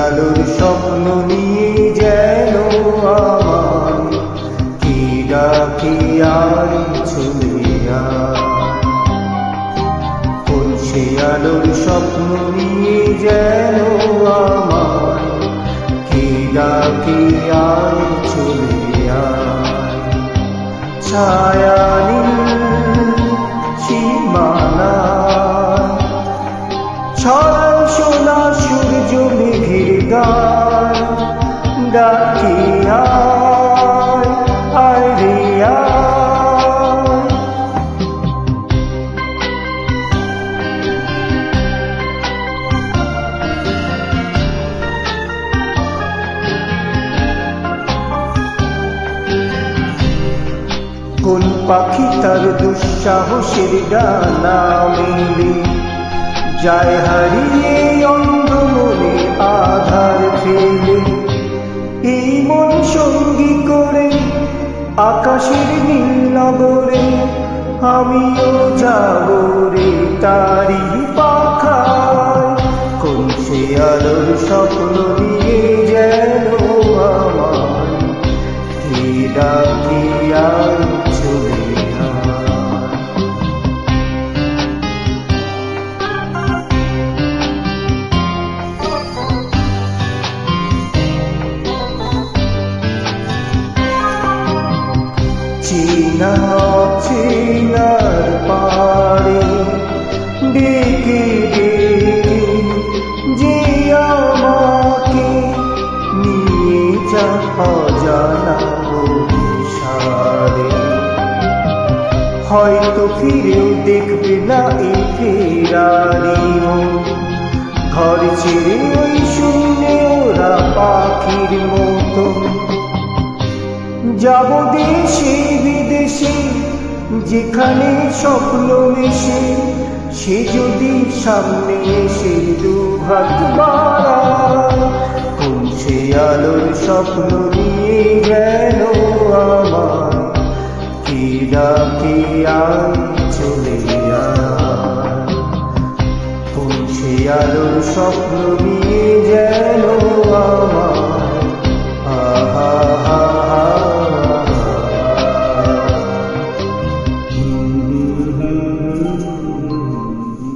আলোর স্বপ্ন নিয়ে যেন আমায় কি ডাকি আয় চলে আয়। কোন সে আলোর স্বপ্ন নিয়ে যেন আমায় কি ডাকি আয় চলে আয়। ছায়া নীল সীমানা ছড়ায় সোনা সূর্য মেঘের গান ডাকি আয় আয় রে আয়। কোন পাখি তার দুঃসাহসের ডানা মেলে যায় হারিয়ে অন্ধ মনে আধার ফেলে। এই মন সঙ্গী করে আকাশের নীল নগরে আমিও যাব রে তারি পাখায়। কোন সে আলোর স্বপ্ন নিয়ে যেন আমায় কি ডাকি আয় চলে আয়। চেনা চেনার পারে ডেকে ডেকে যে আমাকে নিয়ে যা অজানা অভিসারে। হয়তো ফিরেও দেখবে না এই ফেরারি ঘর ছেড়ে ওই শূন্যে ওরা পাখির মতো। যাব দেশে বিদেশে যেখানে স্বপ্ন মেশে, সে যদি সামনে এসে দুহাত বাড়ায়। কোন সে আলোর স্বপ্ন নিয়ে যেন আমায় কি ডাকি আয় চলে আয়। কোন সে আলোর স্বপ্ন নিয়ে